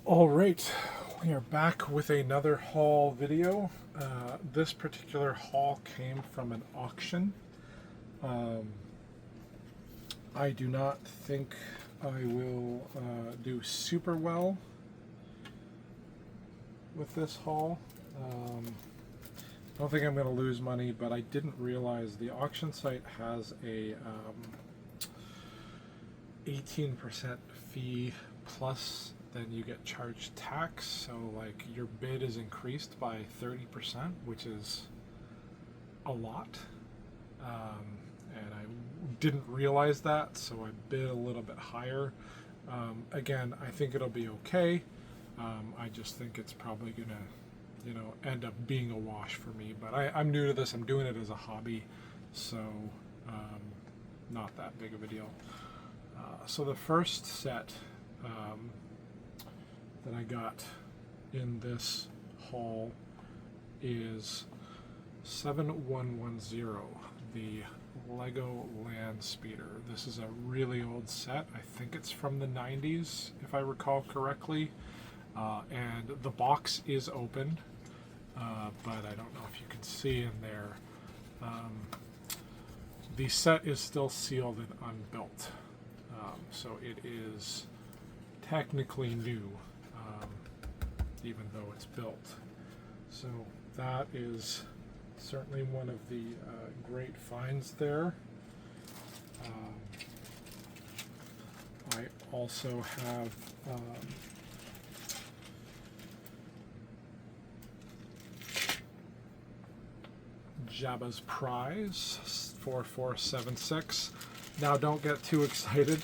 All right, we are back with another haul video. This particular haul came from an auction. Um, I do not think I will do super well with this haul. I don't think I'm going to lose money, but I didn't realize the auction site has a 18% fee plus then you get charged tax, so like your bid is increased by 30%, which is a lot. And I didn't realize that, so I bid a little bit higher. Again, I think it'll be okay. I just think it's probably gonna, end up being a wash for me. But I'm new to this. I'm doing it as a hobby, so not that big of a deal. So the first set that I got in this haul is 7110, the Lego Land Speeder. This is a really old set. I think it's from the 90s, if I recall correctly. And the box is open, but I don't know if you can see in there. The set is still sealed and unbuilt, so it is technically new, even though it's built. So that is certainly one of the great finds there. I also have Jabba's Prize 4476. Now don't get too excited.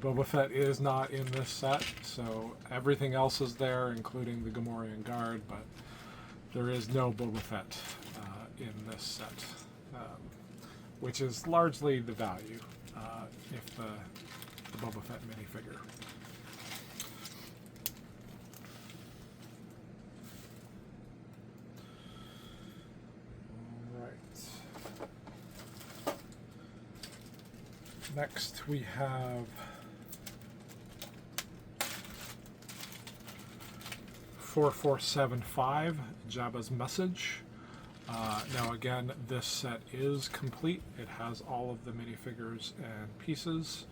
Boba Fett is not in this set, so everything else is there, including the Gamorrean Guard, but there is no Boba Fett in this set, which is largely the value, if the Boba Fett minifigure. All right. Next we have 4475, Jabba's Message. Now again, this set is complete. It has all of the minifigures and pieces,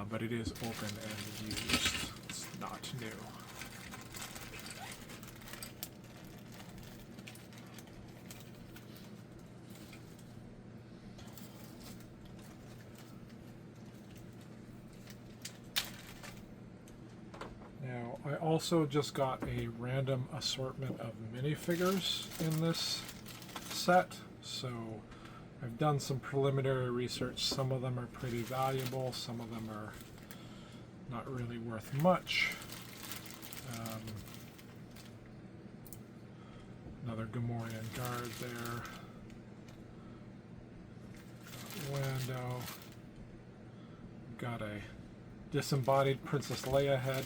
but it is open and used. It's not new. Now, I also just got a random assortment of minifigures in this set, so I've done some preliminary research. Some of them are pretty valuable, some of them are not really worth much. Another Gamorrean Guard there. Lando. Got a disembodied Princess Leia head.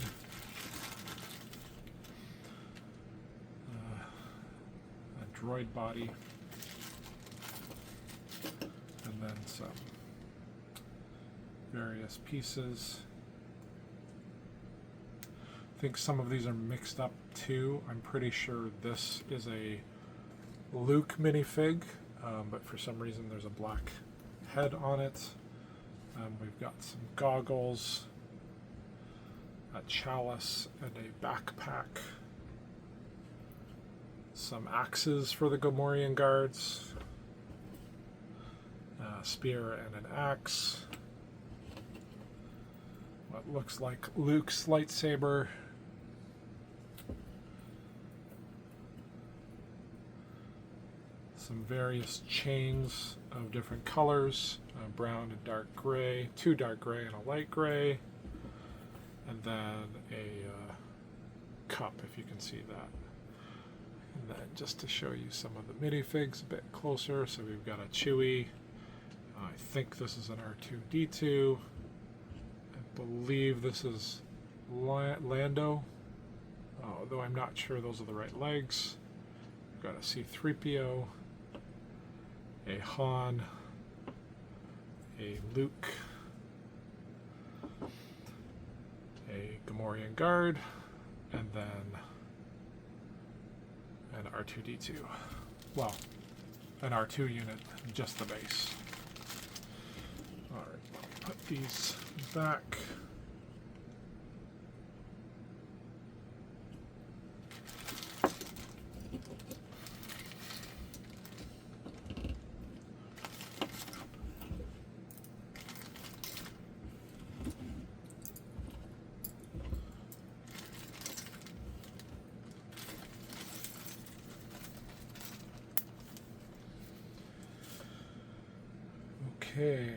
A droid body. And then some various pieces. I think some of these are mixed up too. I'm pretty sure this is a Luke minifig, but for some reason there's a black head on it. We've got some goggles, a chalice, and a backpack. Some axes for the Gamorrean Guards. A spear and an axe. What looks like Luke's lightsaber. Some various chains of different colors, brown and dark gray, 2 dark gray and a light gray, and then a cup, if you can see that. And then just to show you some of the minifigs a bit closer, so we've got a Chewie. I think this is an R2-D2. I believe this is Lando, although I'm not sure those are the right legs. We've got a C-3PO, a Han, a Luke, a a Gamorrean guard, and then an R2-D2. Well, an R2 unit, just the base. Alright, put these back. Okay.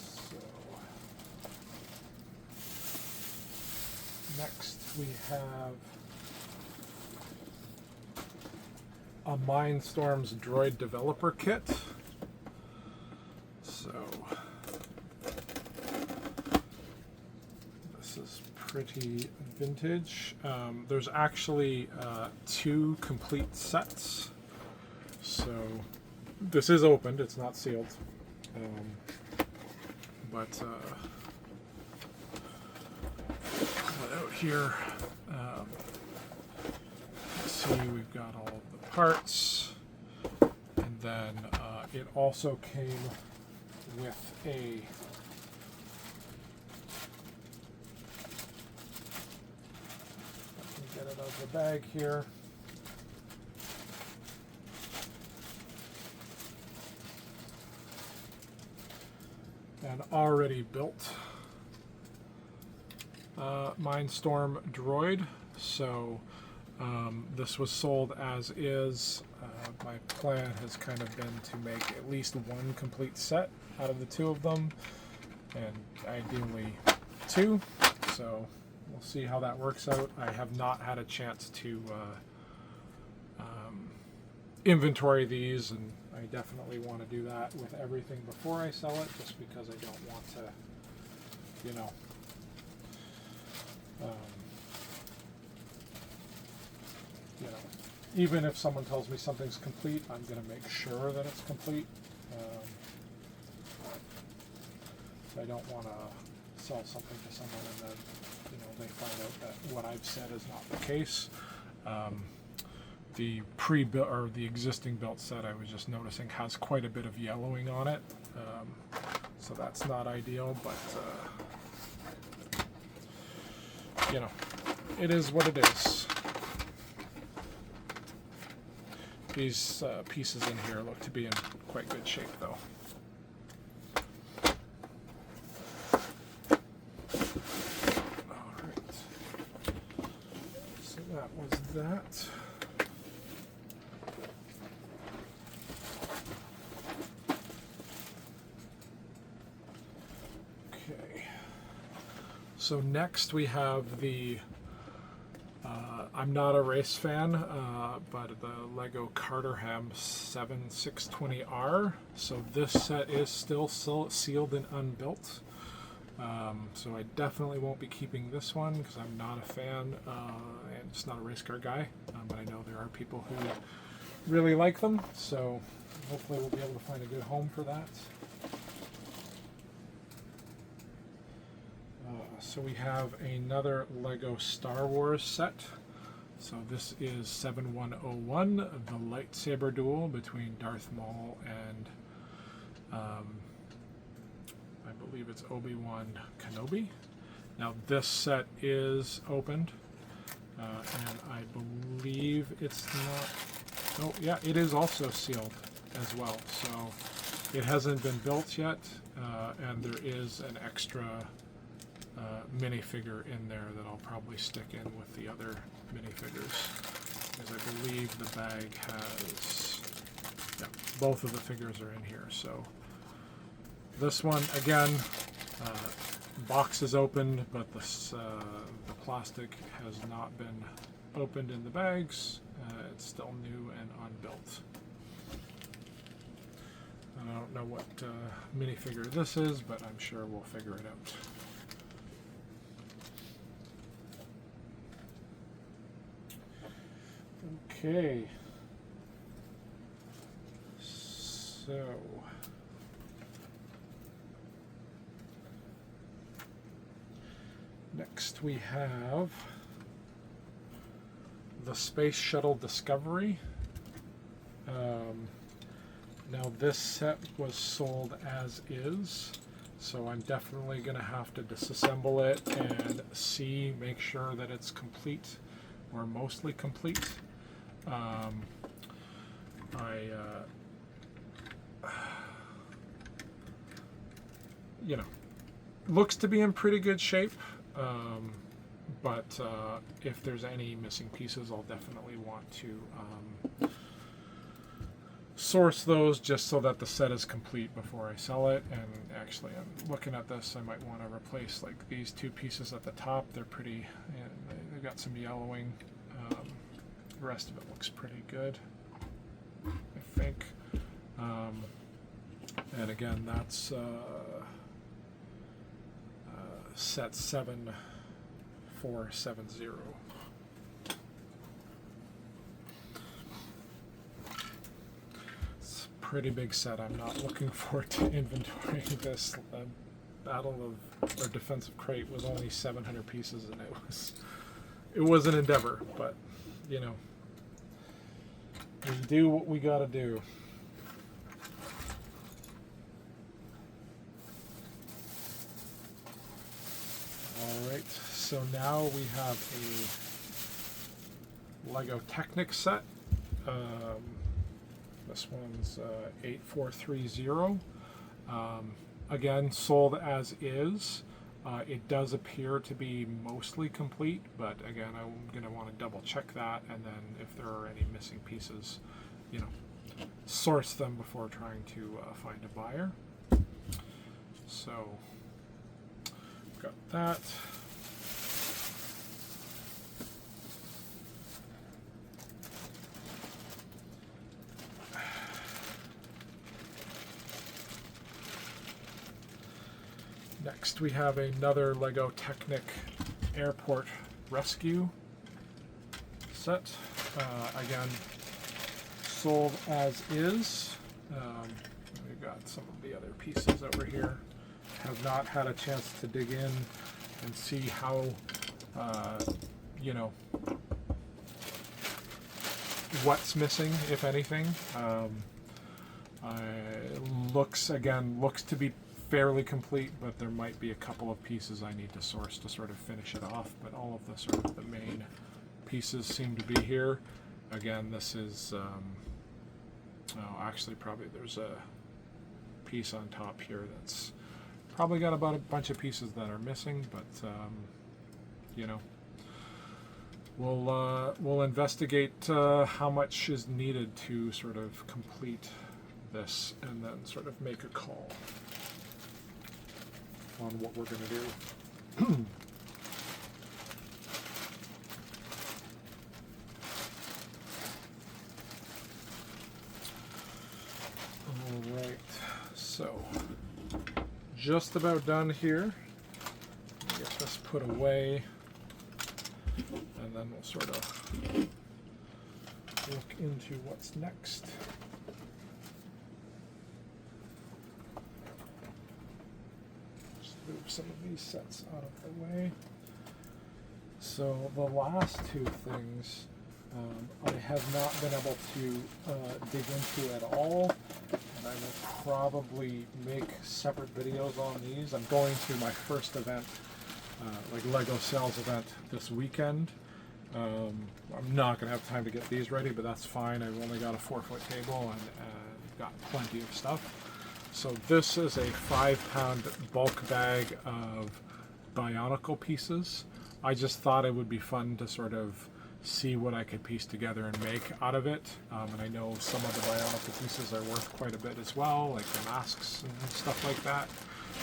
So next we have a Mindstorms Droid Developer Kit. So this is pretty vintage. There's actually 2 complete sets. So this is opened, it's not sealed. But pull it out here. See, we've got all of the parts. And then it also came with a get it out of the bag here. An already built Mindstorm droid. So this was sold as is. My plan has kind of been to make at least 1 complete set out of the 2 of them, and ideally 2. So we'll see how that works out. I have not had a chance to inventory these, and I definitely want to do that with everything before I sell it, just because I don't want to, you know, even if someone tells me something's complete, I'm going to make sure that it's complete. I don't want to sell something to someone and then, you know, they find out that what I've said is not the case. The pre-built or the existing built set, I was just noticing, has quite a bit of yellowing on it, so that's not ideal. But you know, it is what it is. These pieces in here look to be in quite good shape, though. All right. So that was that. So next we have the, I'm not a race fan, but the Lego Caterham 7620R. So this set is still sealed and unbuilt. So I definitely won't be keeping this one because I'm not a fan and just not a race car guy. But I know there are people who really like them. So hopefully we'll be able to find a good home for that. So we have another Lego Star Wars set. So this is 7101, the lightsaber duel between Darth Maul and I believe it's Obi-Wan Kenobi. Now this set is opened, and I believe it's not, oh yeah, it is also sealed as well. So it hasn't been built yet, and there is an extra minifigure in there that I'll probably stick in with the other minifigures, because I believe the bag has, yeah, both of the figures are in here. So this one, again, box is opened, but this, the plastic has not been opened in the bags. It's still new and unbuilt. And I don't know what minifigure this is, but I'm sure we'll figure it out. Okay, so Next we have the Space Shuttle Discovery. Now this set was sold as is, so I'm definitely going to have to disassemble it and make sure that it's complete or mostly complete. You know, looks to be in pretty good shape, but if there's any missing pieces, I'll definitely want to source those just so that the set is complete before I sell it. And actually, I'm looking at this, I might want to replace like these two pieces at the top. They're pretty, they've got some yellowing. The rest of it looks pretty good, I think. And again, that's set 7470. It's a pretty big set. I'm not looking forward to inventorying this. Battle of or Defensive Crate was only 700 pieces, and it was an endeavor. But you know, we do what we got to do. Alright, so now we have a LEGO Technic set. This one's 8430. Again, sold as is. It does appear to be mostly complete, but again, I'm going to want to double check that, and then if there are any missing pieces, you know, source them before trying to find a buyer. So, got that. Next we have another LEGO Technic Airport Rescue set. Again, sold as is. We've got some of the other pieces over here. Have not had a chance to dig in and see how, you know, what's missing, if anything. Looks to be fairly complete, but there might be a couple of pieces I need to source to sort of finish it off. But all of the sort of the main pieces seem to be here. Again, this is, actually probably there's a piece on top here that's probably got about a bunch of pieces that are missing, but you know, we'll investigate how much is needed to sort of complete this, and then sort of make a call on what we're going to do. All right, so just about done here. Get this put away, and then we'll sort of look into what's next. Just move some of these sets out of the way. So the last two things I have not been able to dig into at all. I will probably make separate videos on these. I'm going to my first event, like LEGO Sales event this weekend. I'm not going to have time to get these ready, but that's fine. I've only got a 4-foot table and got plenty of stuff. So this is a 5-pound bulk bag of Bionicle pieces. I just thought it would be fun to sort of see what I could piece together and make out of it. And I know some of the Bionicle pieces are worth quite a bit as well, like the masks and stuff like that.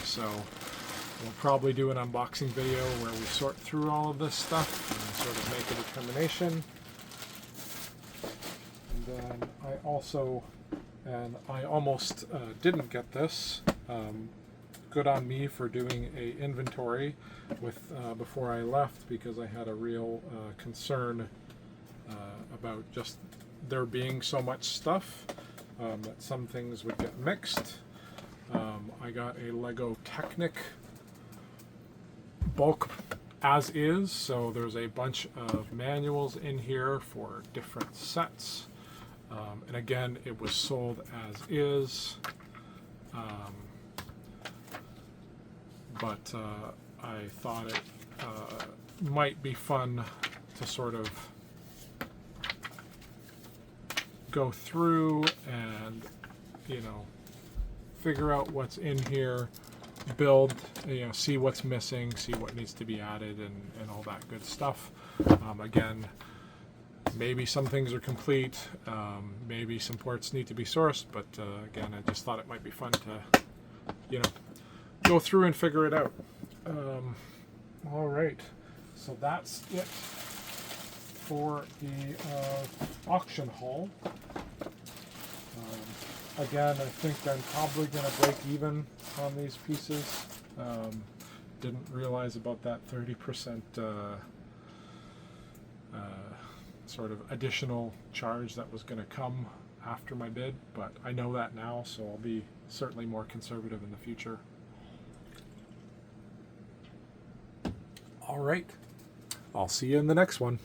So we'll probably do an unboxing video where we sort through all of this stuff and sort of make a determination. And then I almost didn't get this. Good on me for doing a inventory with before I left, because I had a real concern about just there being so much stuff that some things would get mixed. I got a LEGO Technic bulk as is, so there's a bunch of manuals in here for different sets. And again, it was sold as is, but I thought it might be fun to sort of go through and, you know, figure out what's in here, build, you know, see what's missing, see what needs to be added, and all that good stuff. Again, maybe some things are complete, maybe some parts need to be sourced, but again, I just thought it might be fun to, you know, go through and figure it out. All right, so that's it for the auction haul. Again, I think I'm probably going to break even on these pieces. Didn't realize about that 30% sort of additional charge that was going to come after my bid, but I know that now, so I'll be certainly more conservative in the future. All right, I'll see you in the next one.